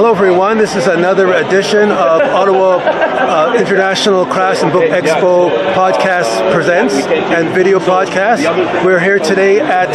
Hello everyone, this is another edition of Ottawa International Crafts and Book Expo podcast presents and video podcast. We're here today at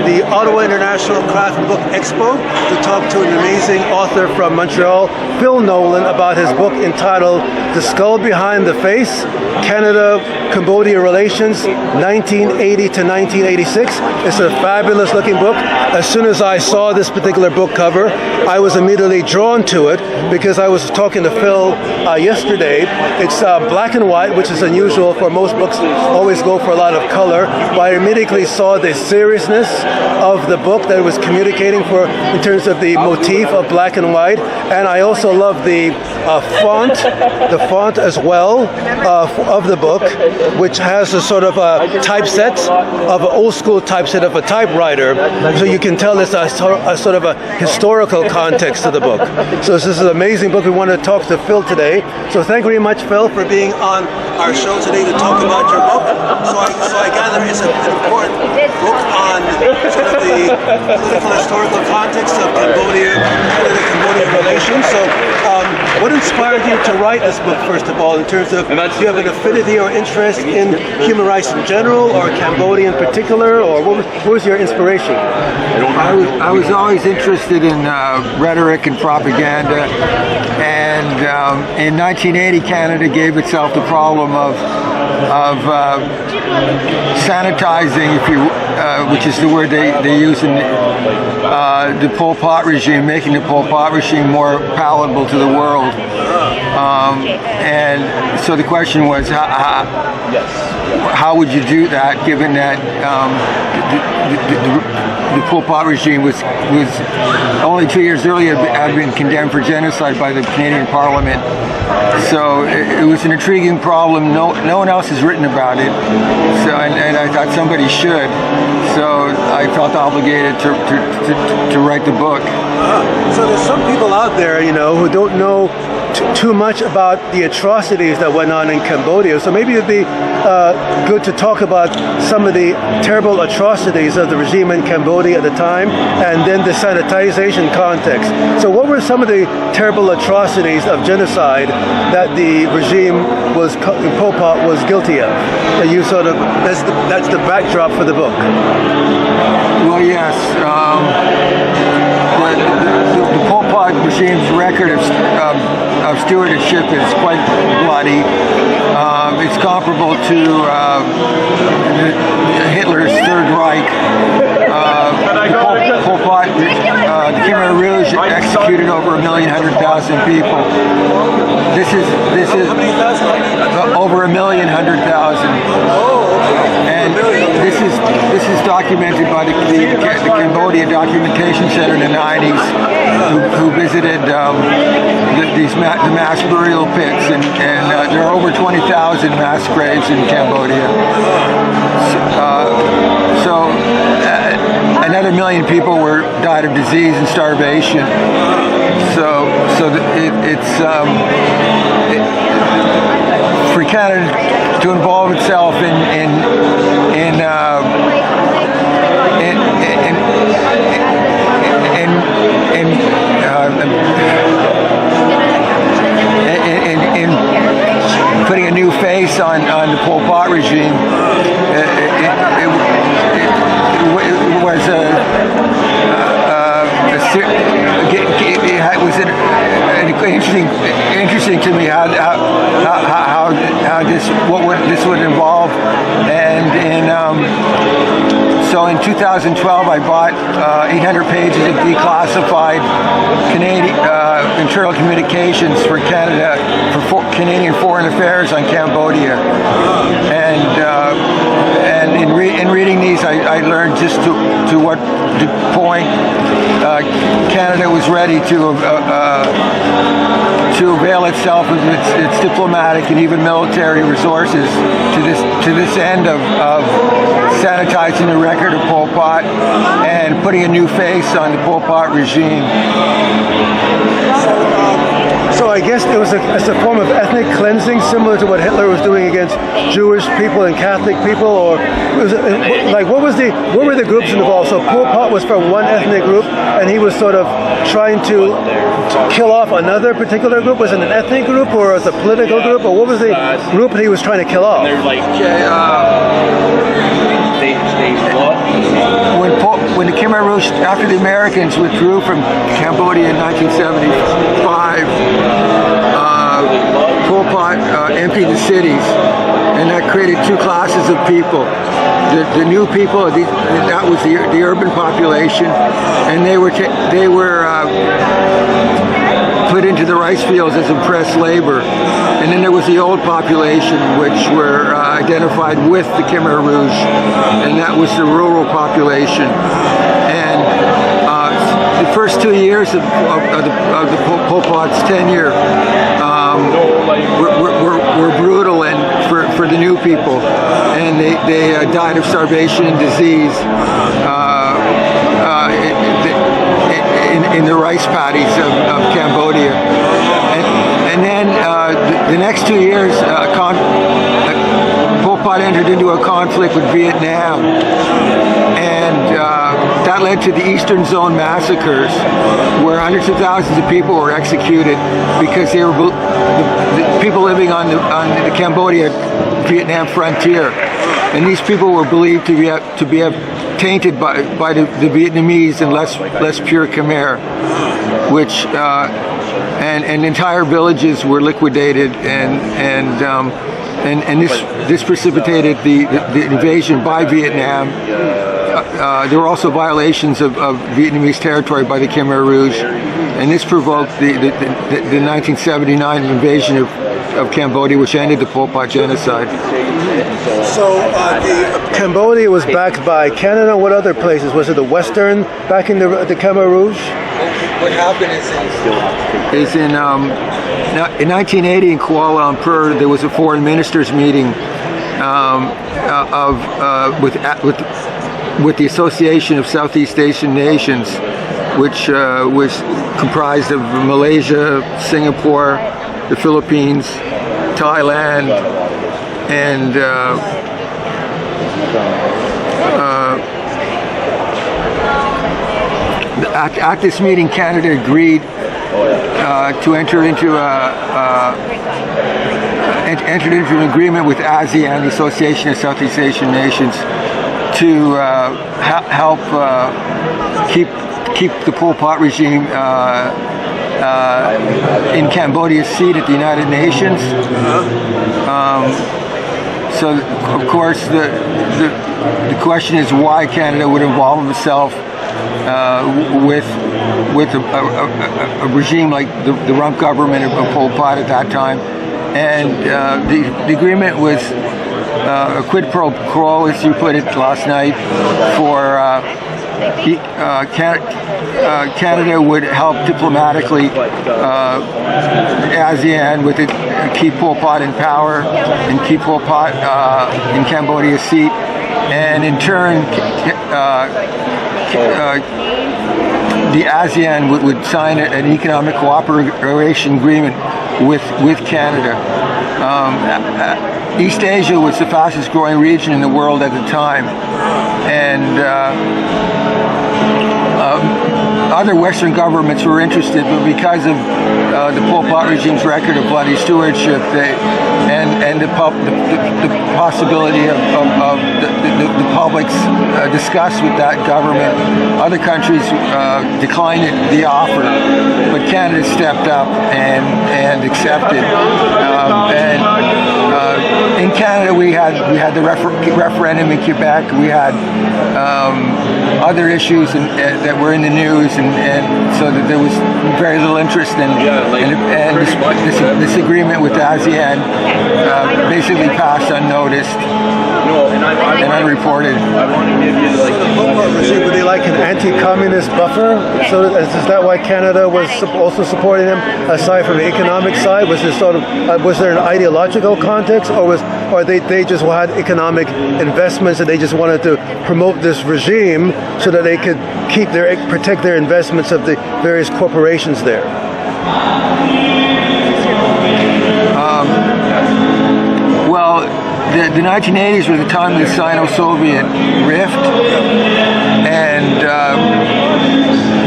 the Ottawa International Crafts and Book Expo to talk to an amazing author from Montreal, Phil Nolin, about his book entitled The Skull Behind the Face, Canada-Cambodia Relations, 1980 to 1986. It's a fabulous looking book. As soon as I saw this particular book cover, I was immediately drawn to it because I was talking to Phil yesterday. It's black and white, which is unusual for most books, always go for a lot of color. But I immediately saw the seriousness of the book that it was communicating for in terms of the motif of black and white. And I also love the font as well of the book, which has a sort of a typeset of an old school typeset of a typewriter. So you can tell there's a sort of a historical context to the book. So this is an amazing book. We want to talk to Phil today. So thank you very much, Phil, for being on our show today to talk about your book. So I gather it's an important book on sort of the political historical context of Canada-Cambodian relations. So what inspired you to write this book, first of all, in terms of, do you have an affinity or interest in human rights in general, or Cambodia in particular, or what was your inspiration? I was always interested in rhetoric and propaganda, and in 1980 Canada gave itself the problem of sanitizing, which is the word they use in the Pol Pot regime, making the Pol Pot regime more palatable to the world. And so the question was, how would you do that, given that the Pol Pot regime was only 2 years earlier had been condemned for genocide by the Canadian Parliament. So it was an intriguing problem. No one else has written about it. So and I thought somebody should. So I felt obligated to write the book. So there's some people out there, who don't know too much about the atrocities that went on in Cambodia. So maybe it'd be good to talk about some of the terrible atrocities of the regime in Cambodia at the time, and then the sanitization context. So what were some of the terrible atrocities of genocide that the regime Pol Pot was guilty of? That you that's the backdrop for the book. Well, yes. The Pol Pot regime's record of stewardship is quite bloody. It's comparable to Hitler's Third Reich. Pol Pot, the Khmer Rouge executed over 1,100,000 people. This is over 1,100,000. And this is documented by the Cambodia Documentation Center in the 90s, who visited the mass burial pits, and there are over 20,000 mass graves in Cambodia. So another 1 million people died of disease and starvation. For Canada to involve itself in putting a new face on the Pol Pot regime, it was interesting to me how this would involve, so in 2012 I bought 800 pages of declassified Canadian internal communications for Canada, for Canadian Foreign Affairs on Cambodia, and in reading these I learned just to what point Canada was ready to avail itself of its diplomatic and even military resources to this end of sanitizing the record of Pol Pot and putting a new face on the Pol Pot regime. So I guess it was as a form of ethnic cleansing, similar to what Hitler was doing against Jewish people and Catholic people, or was it, like what were the groups involved? So Pol Pot was from one ethnic group, and he was sort of trying to kill off another particular group. Was it an ethnic group, or was it a political group, or what was the group that he was trying to kill off? They're like, when the Khmer Rouge, after the Americans withdrew from Cambodia in 1975, Pol Pot emptied the cities, and that created two classes of people. The new people, that was the urban population, and they were put into the rice fields as oppressed labor. And then there was the old population, which were identified with the Khmer Rouge, and that was the rural population. And the first 2 years of the Pol Pot's tenure were brutal and for the new people, and they died of starvation and disease in the rice paddies of Cambodia. And then the next 2 years, Pol Pot entered into a conflict with Vietnam, and that led to the Eastern Zone massacres, where hundreds of thousands of people were executed because they were the people living on the Cambodia-Vietnam frontier, and these people were believed to be tainted by the Vietnamese and less pure Khmer, which and entire villages were liquidated, and this precipitated the invasion by Vietnam. There were also violations of Vietnamese territory by the Khmer Rouge, and this provoked the 1979 invasion of Cambodia, which ended the Pol Pot genocide. So Cambodia was backed by Canada. What other places? Was it the Western backing the Khmer Rouge? What happened is in 1980 in Kuala Lumpur, there was a foreign ministers meeting with the Association of Southeast Asian Nations, which was comprised of Malaysia, Singapore, the Philippines, Thailand, and at this meeting, Canada agreed to enter into an agreement with ASEAN, the Association of Southeast Asian Nations, to help keep the Pol Pot regime in Cambodia's seat at the United Nations. So, of course, the question is why Canada would involve itself with a regime like the rump government of Pol Pot at that time. And the agreement was a quid pro quo, as you put it last night, for Canada would help diplomatically ASEAN with it, keep Pol Pot in power and keep Pol Pot in Cambodia's seat, and in turn the ASEAN would sign an economic cooperation agreement with Canada. East Asia was the fastest growing region in the world at the time, and other Western governments were interested, but because of the Pol Pot regime's record of bloody stewardship, and the possibility of the public's disgust with that government, other countries declined the offer. But Canada stepped up and accepted. In Canada, we had the referendum in Quebec. We had other issues that were in the news, and so that there was very little interest in this agreement with ASEAN basically passed unnoticed and unreported. Were they like an anti-communist buffer? So is that why Canada was also supporting them, aside from the economic side? Was there was there an ideological context, or they just had economic investments and they just wanted to promote this regime so that they could protect their investments of the various corporations there? Well, the 1980s were the time of the Sino-Soviet rift, and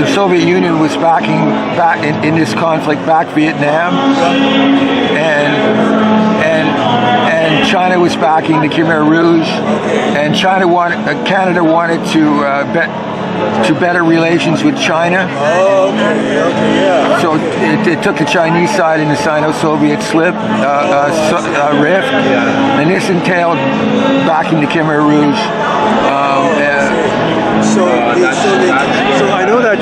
the Soviet Union was back in this conflict, back Vietnam, and China was backing the Khmer Rouge, and Canada wanted to better relations with China. Oh, okay, yeah. So it took the Chinese side in the Sino-Soviet rift, and this entailed backing the Khmer Rouge. So I know that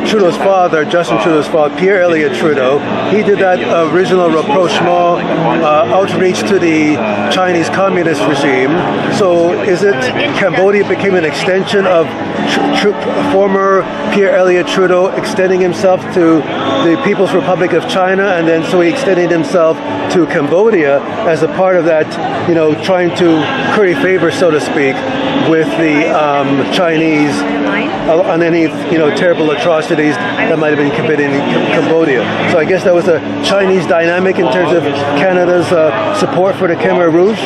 Trudeau's father, Justin Trudeau's father, Pierre Elliott Trudeau, he did that original rapprochement outreach to the Chinese communist regime. So is it Cambodia became an extension of former Pierre Elliott Trudeau extending himself to the People's Republic of China, and then so he extended himself to Cambodia as a part of that, trying to curry favor, so to speak, with the Chinese on any terrible atrocities that might have been committed in Cambodia. So I guess that was a Chinese dynamic in terms of Canada's support for the Khmer Rouge.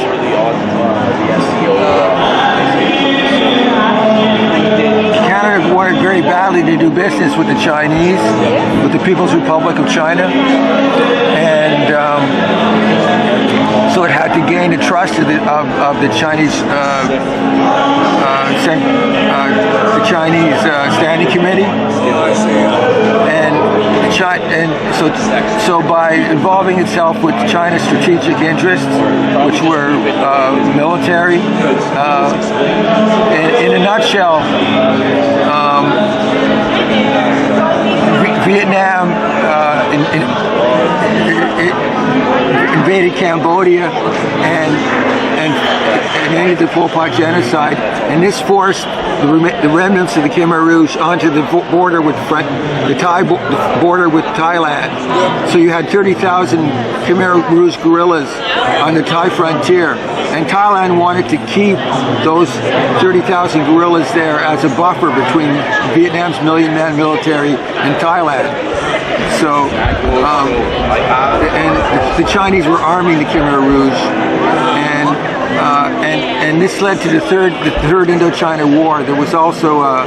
Canada wanted very badly to do business with the Chinese, with the People's Republic of China, and so it had to gain the trust of the Chinese Standing Committee, and so by involving itself with China's strategic interests, which were military, in a nutshell, Vietnam invaded Cambodia and ended the Pol Pot genocide, and this forced the remnants of the Khmer Rouge onto the border with the border with Thailand. So you had 30,000 Khmer Rouge guerrillas on the Thai frontier, and Thailand wanted to keep those 30,000 guerrillas there as a buffer between Vietnam's million-man military and Thailand. So, and the Chinese were arming the Khmer Rouge, and this led to the third Indochina War. There was also a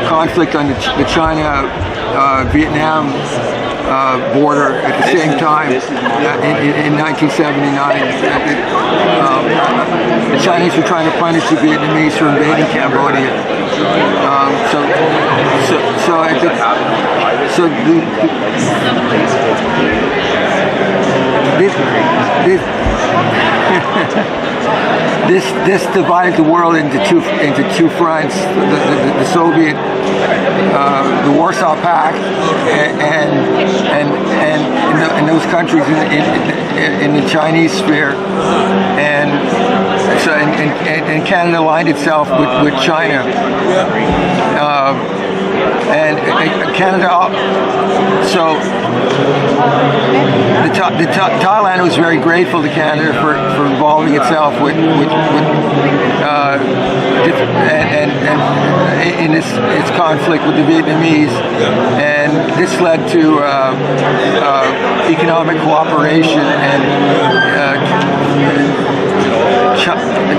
conflict on the China-Vietnam border at the same time in 1979. The Chinese were trying to punish the Vietnamese for invading Cambodia. This divided the world into two fronts: the Soviet, the Warsaw Pact, and those countries in the Chinese sphere, and Canada aligned itself with China. And Canada, so Thailand was very grateful to Canada for involving itself with in its conflict with the Vietnamese, and this led to economic cooperation, and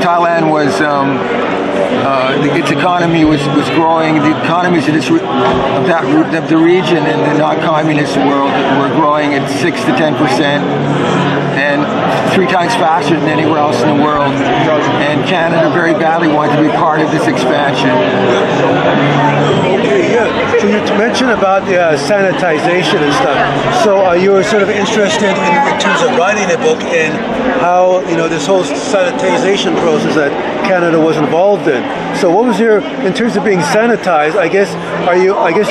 Thailand was. Its economy was growing. The economies of the region and the non-communist world were growing at 6 to 10%, and 3 times faster than anywhere else in the world. And Canada very badly wanted to be part of this expansion. Okay, yeah. So you mentioned about the sanitization and stuff. So you were sort of interested in terms of writing a book in how this whole sanitization process that Canada was involved in. So what was in terms of being sanitized, I guess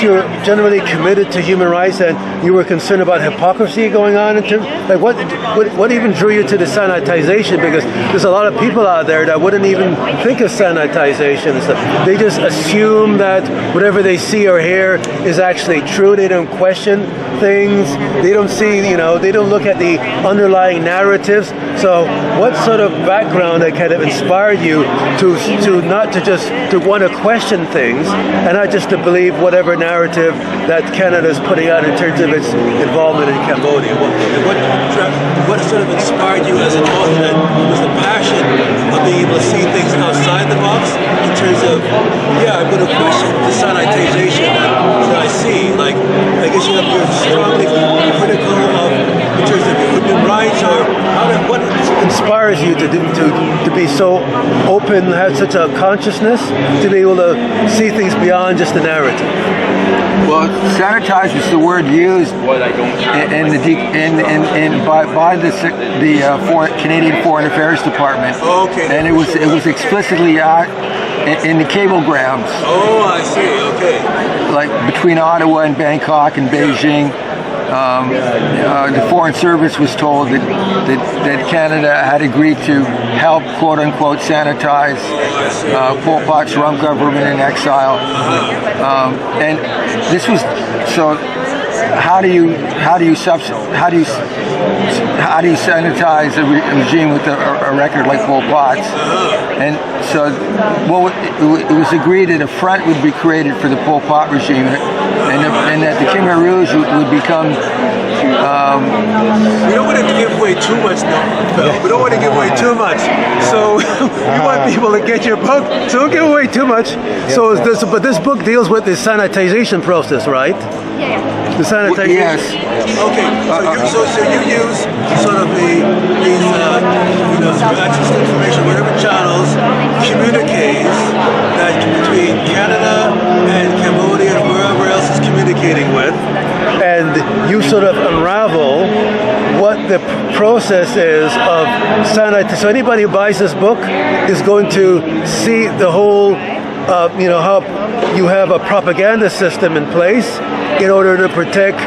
you're generally committed to human rights, and you were concerned about hypocrisy going on in terms, like what even drew you to the sanitization? Because there's a lot of people out there that wouldn't even think of sanitization and stuff. They just assume that whatever they see or hear is actually true. They don't question things. They don't see, they don't look at the underlying narratives. So what sort of background that kind of inspired you to not to just to want to question things and not just to believe whatever narrative that Canada is putting out in terms of its involvement in Cambodia? What sort of inspired you as an author? That was the passion of being able to see things outside the box in terms of, I'm going to question the sanitization that I see. Like, I guess you're strongly critical of in terms of human rights, or what inspires you to be so open, have such a consciousness, to be able to see things beyond just the narrative? Well, sanitize is the word used by the Canadian Foreign Affairs Department. Okay. And it was explicitly in the cablegrams. Oh, I see. Okay. Like between Ottawa and Bangkok and Beijing. The Foreign Service was told that Canada had agreed to help, quote unquote, sanitize Pol Pot's rump government in exile, and this was so. How do you sanitize a regime with a record like Pol Pot's? And so, it was agreed that a front would be created for the Pol Pot regime, and that the Khmer Rouge would become. We don't want to give away too much now, Phil. We don't want to give away too much. So we want people to get your book. So don't give away too much. So but this book deals with the sanitization process, right? Yeah. The sanitization. Yes. Okay. So you use sort of these access to information, whatever channels communicates that between Canada and Cambodia and wherever else is communicating with, and you sort of unravel what the process is of sanitization. So anybody who buys this book is going to see the whole, how you have a propaganda system in place in order to protect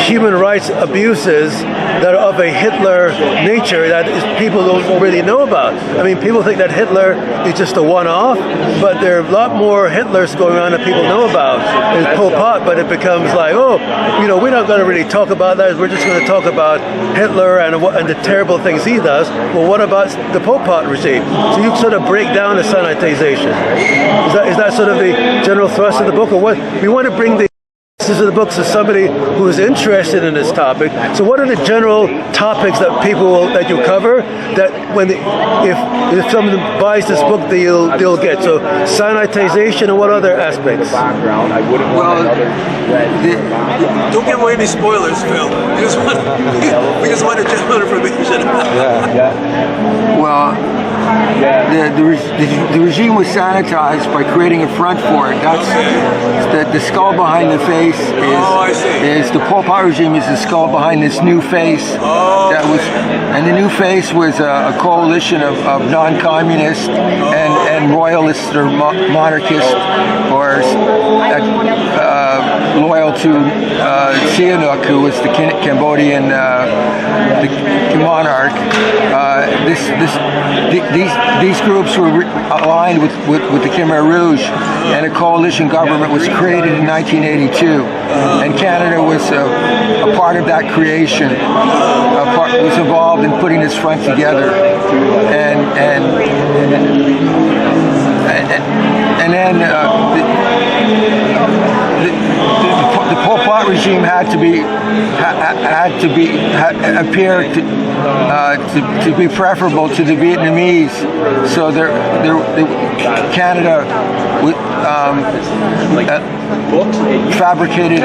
human rights abuses that are of a Hitler nature that people don't really know about. I mean, people think that Hitler is just a one-off, but there are a lot more Hitlers going on that people know about. There's Pol Pot, but it becomes like, we're not going to really talk about that. We're just going to talk about Hitler and the terrible things he does. Well, what about the Pol Pot regime? So you sort of break down the sanitization. Is that sort of the general thrust of the book, or what? We want to bring the of the books as somebody who is interested in this topic. So what are the general topics that that you cover that if someone buys this book they'll get? So sanitization, and what other aspects? Well, don't give away any spoilers, Phil. We just want the general information. Well, the regime was sanitized by creating a front for it. That's the skull behind the face is the Pol Pot regime is the skull behind this new face and the new face was a coalition of non-communists and royalists or monarchists or loyal to Sihanouk, who was the Cambodian monarch. These groups were aligned with the Khmer Rouge, and a coalition government was created in 1982, and Canada was a part of that creation. Was involved in putting this front together, and then the Pol Pot regime had to appear to be preferable to the Vietnamese. So Canada fabricated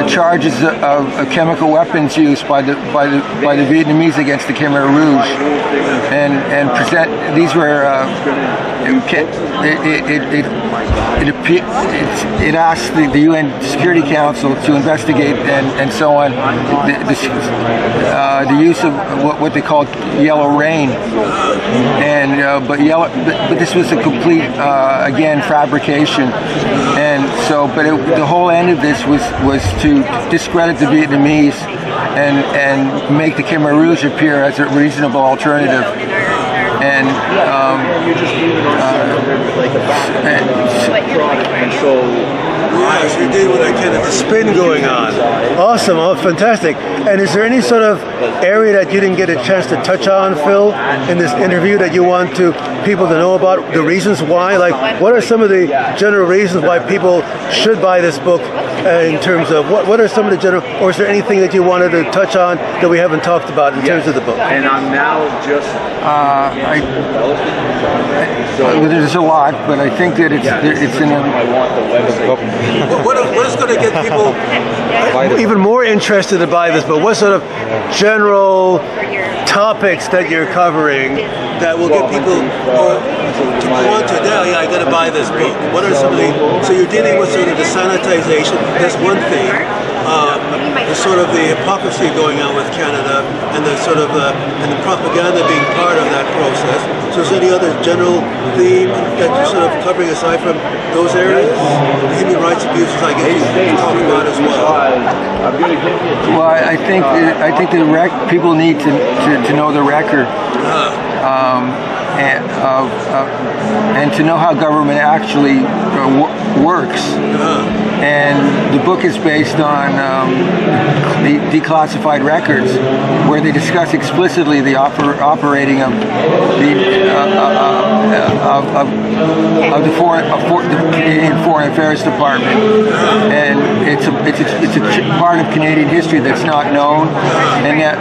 charges of chemical weapons use by the Vietnamese against the Khmer Rouge, and present these were it asked the UN Security Council to investigate and so on the use of what they called yellow rain, and but this was a complete again fabrication, and so the whole end of this was to discredit the Vietnamese and make the Khmer Rouge appear as a reasonable alternative. And Yes, you're dealing with that kind of spin going on. Awesome, oh, fantastic. And is there any sort of area that you didn't get a chance to touch on, Phil, in this interview that you want people to know about, the reasons why? Like, what are some of the general reasons why people should buy this book in terms of, what are some of the general, or is there anything that you wanted to touch on that we haven't talked about in terms of the book? And I'm now just... there's a lot, but I think that it's in a... What is going to get people even more interested to buy this book? What sort of general topics that you're covering that will get people to want to, yeah, I got to buy this book? What are some of the... So you're dealing with sort of the sanitization, that's one thing. The sort of the hypocrisy going on with Canada and the sort of and the propaganda being part of that process. So is there any other general theme that you're sort of covering aside from those areas? The human rights abuses, I guess you talk about as well. Well, I think people need to know the record. And to know how government actually works. And the book is based on the declassified records, where they discuss explicitly the operating of the Canadian Foreign Affairs Department, and it's a part of Canadian history that's not known, and that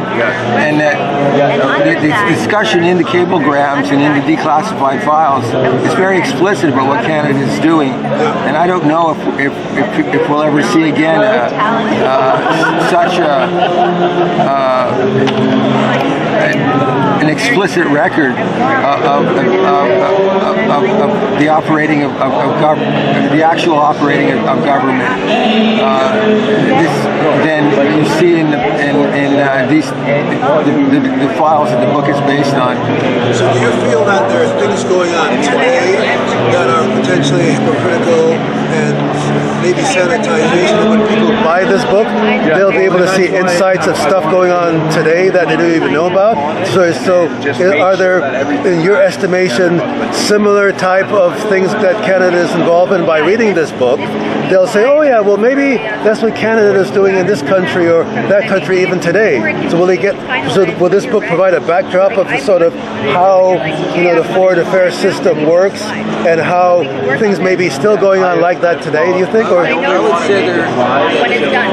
the discussion in the cablegrams and in the declassified files is very explicit about what Canada is doing, and I don't know if we'll ever see again such an explicit record of the operating of government, the actual operating of government. Then you see in the files that the book is based on. So do you feel that there are things going on today that are potentially hypocritical and maybe sanitization? When people buy this book, they'll be able to see insights of stuff going on today that they don't even know about. So are there, in your estimation, similar type of things that Canada is involved in by reading this book? They'll say, oh yeah, well maybe that's what Canada is doing in this country or that country even today. So will this book provide a backdrop of the sort of how the foreign affairs system works and how things may be still going on like that today, do you think? Or I would say there are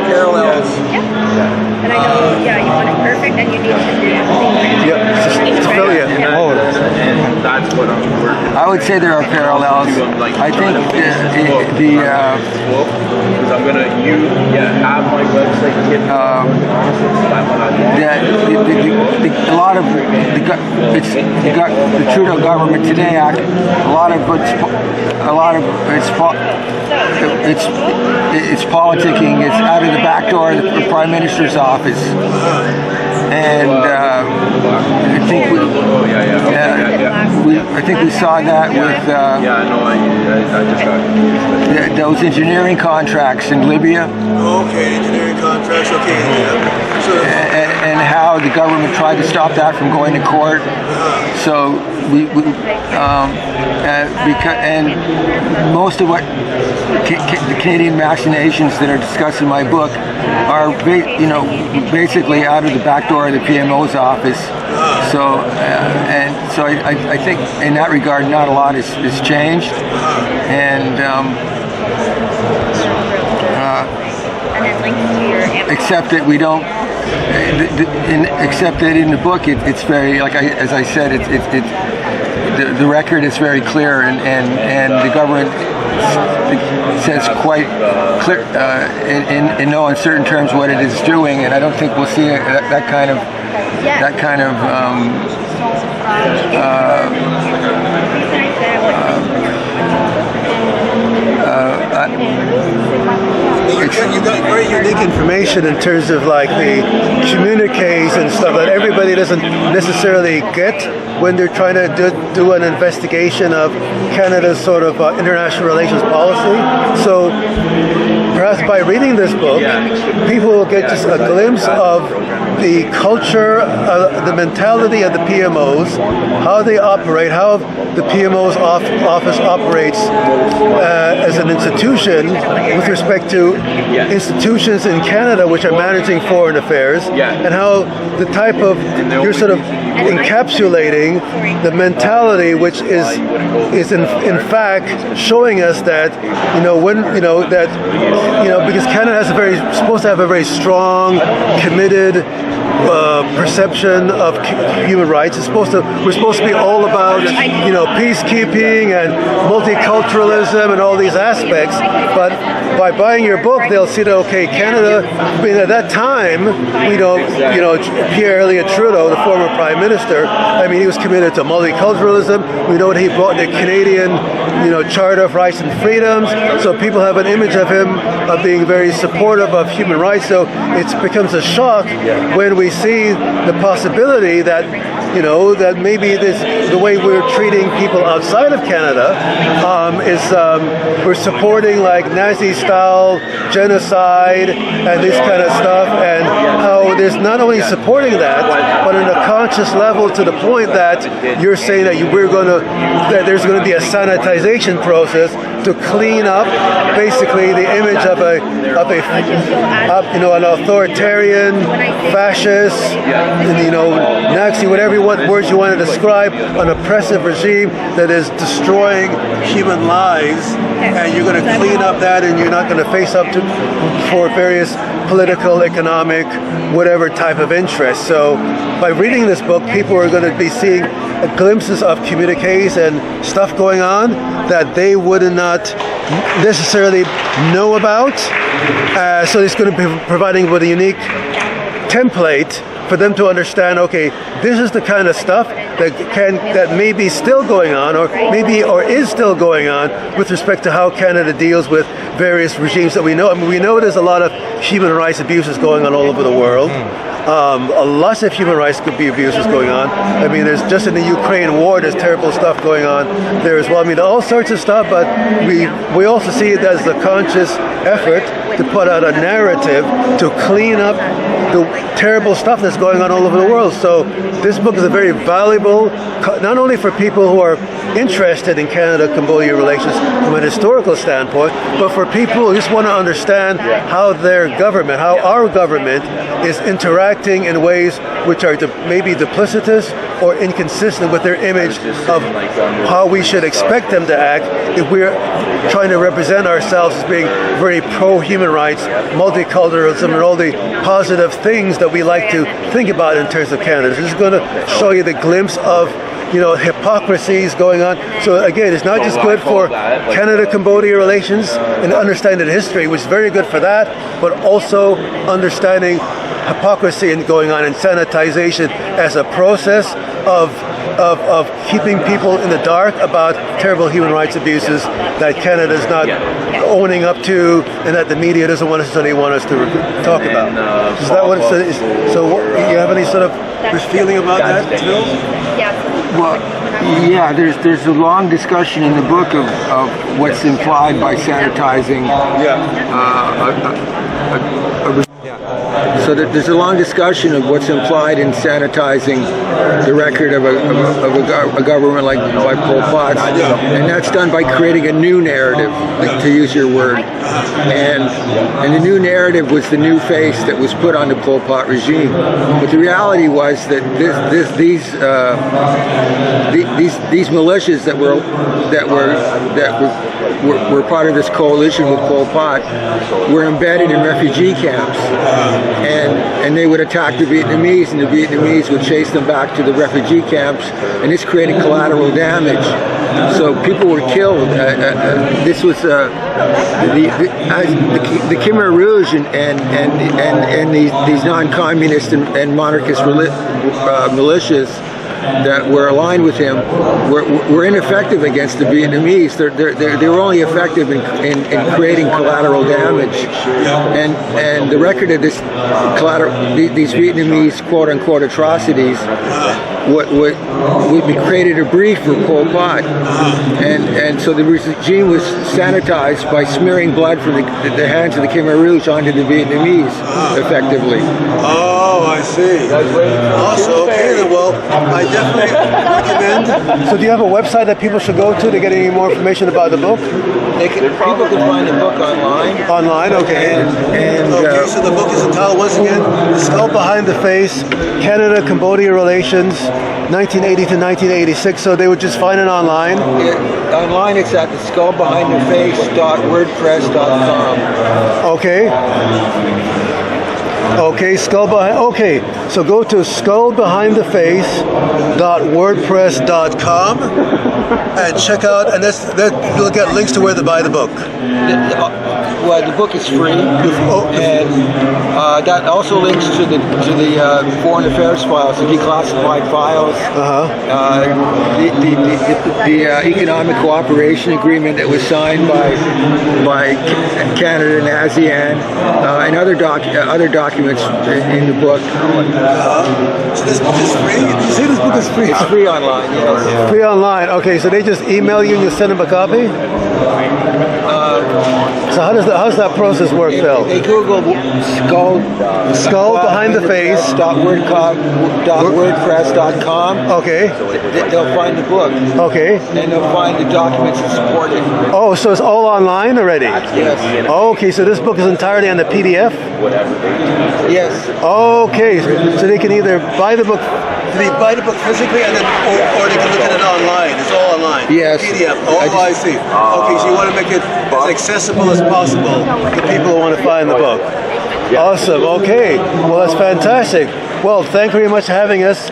parallels. And I know, you want it perfect, and you need to do everything. And that's what I'm working. I would say there are parallels. I think because I'm gonna have my website kit. A lot of the Trudeau government today. A lot of it's politicking. It's out of the back door of the Prime Minister's office, and I think we saw that with those engineering contracts in Libya. Okay, engineering contracts. Okay, yeah. And how the government tried to stop that from going to court. So and most of what the Canadian machinations that are discussed in my book are basically out of the back door of the PMO's office. So I think in that regard not a lot has changed, and except that we don't. Except that in the book, it's very, as I said, the record is very clear, and the government says quite clear in no uncertain terms what it is doing, and I don't think we'll see that kind of You've got very unique information in terms of like the communiques and stuff that everybody doesn't necessarily get when they're trying to do an investigation of Canada's sort of international relations policy. So perhaps by reading this book, people will get just a glimpse of the culture, the mentality of the PMOs, how they operate, how the PMO's office operates as an institution with respect to institutions in Canada which are managing foreign affairs, and how the type of, you're sort of encapsulating the mentality which is in fact showing us that, because Canada has supposed to have a very strong, committed perception of human rights. We're supposed to be all about, peacekeeping and multiculturalism and all these aspects. But by buying your book, they'll see that, okay, Canada, at that time, Pierre Elliott Trudeau, the former Prime Minister, he was committed to multiculturalism. We know that he brought the Canadian, Charter of Rights and Freedoms. So people have an image of him of being very supportive of human rights. So it becomes a shock when we see the possibility that, that maybe the way we're treating people outside of Canada is we're supporting like Nazi-style genocide and this kind of stuff, and how there's not only supporting that, but on a conscious level to the point that you're saying that that there's going to be a sanitization process to clean up basically the image of an authoritarian, fascist, Nazi, whatever words you want to describe, an oppressive regime that is destroying human lives, and you're going to clean up that, and you're not going to face up for various political, economic, whatever type of interest. So by reading this book, people are going to be seeing glimpses of communiques and stuff going on that they would not necessarily know about. So it's going to be providing with a unique template for them to understand, okay, this is the kind of stuff that may be still going on, or is still going on with respect to how Canada deals with various regimes that we know. We know there's a lot of human rights abuses going on all over the world. Lots of human rights abuses going on. There's just in the Ukraine war, there's terrible stuff going on there as well. All sorts of stuff, but we also see it as a conscious effort to put out a narrative to clean up the terrible stuff that's going on all over the world. So this book is a very valuable, not only for people who are interested in Canada-Cambodia relations from an historical standpoint, but for people who just want to understand how our government is interacting in ways which are maybe duplicitous or inconsistent with their image of how we should expect them to act if we're trying to represent ourselves as being very pro-human rights, multiculturalism, and all the positive things that we like to think about in terms of Canada. So this is going to show you the glimpse of hypocrisies going on. So again, it's not just good for Canada-Cambodia relations and understanding the history, which is very good for that, but also understanding hypocrisy and going on in sanitization as a process of keeping people in the dark about terrible human rights abuses that Canada is not owning up to, and that the media doesn't necessarily want us to talk about. Is that what it is? So you have any sort of feeling about that, Phil? Well, yeah, there's a long discussion in the book of what's implied by sanitizing. So there's a long discussion of what's implied in sanitizing the record of a government like Pol Pot, and that's done by creating a new narrative, to use your word. And the new narrative was the new face that was put on the Pol Pot regime. But the reality was that these militias that were part of this coalition with Pol Pot were embedded in refugee camps, and they would attack the Vietnamese, and the Vietnamese would chase them back to the refugee camps, and this created collateral damage. So people were killed. This was the Khmer Rouge and these non-communist and monarchist militias that were aligned with him were ineffective against the Vietnamese. They were only effective in creating collateral damage, and the record of these Vietnamese quote unquote atrocities would be created a brief for Pol Pot, and so the regime was sanitized by smearing blood from the hands of the Khmer Rouge onto the Vietnamese, effectively. Oh, I see. Also, okay, then, well, I definitely recommend. So, do you have a website that people should go to get any more information about the book? People can find the book online. Online, okay. Okay, so the book is entitled, once again, The Skull Behind the Face, Canada-Cambodia Relations, 1980 to 1986. So they would just find it online? Online, it's at theskullbehindtheface.wordpress.com. Okay. Okay, okay, so go to skullbehindtheface.wordpress.com and check out, and you'll get links to where to buy the book. Well, the book is free, and that also links to the foreign affairs files, the declassified files, the economic cooperation agreement that was signed by Canada and ASEAN, and other documents in the book. So this book is free? You say this book is free? It's free online, yes. Free online. Okay, so they just email you and you send them a copy? So how does that process work, Phil? They Google skull behind the face .wordpress.com. Okay. They'll find the book. Okay. And they'll find the documents that support it. Oh, so it's all online already? Yes. Okay, so this book is entirely on the PDF? Yes. Okay, so they can either buy the book. They buy the book physically, and then, or they can look at it online. It's all online. Yes. PDF. Oh, I see. Okay, so you want to make it as accessible as possible to people who want to find the book. Awesome. Okay. Well, that's fantastic. Well, thank you very much for having us.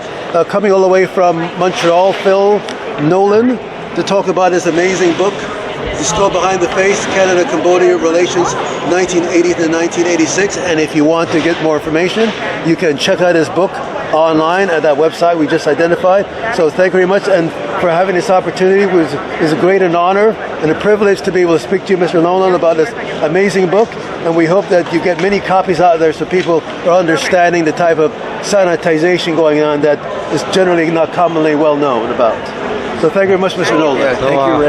Coming all the way from Montreal, Phil Nolin, to talk about this amazing book, The Skull Behind the Face, Canada-Cambodia Relations, 1980 to 1986. And if you want to get more information, you can check out his book online at that website we just identified. So thank you very much, and for having this opportunity. It was a great an honor and a privilege to be able to speak to you, Mr. Nolin, about this amazing book, and we hope that you get many copies out there so people are understanding the type of sanitization going on that is generally not commonly well known about. So thank you very much, Mr. Nolin. Thank you, Ray.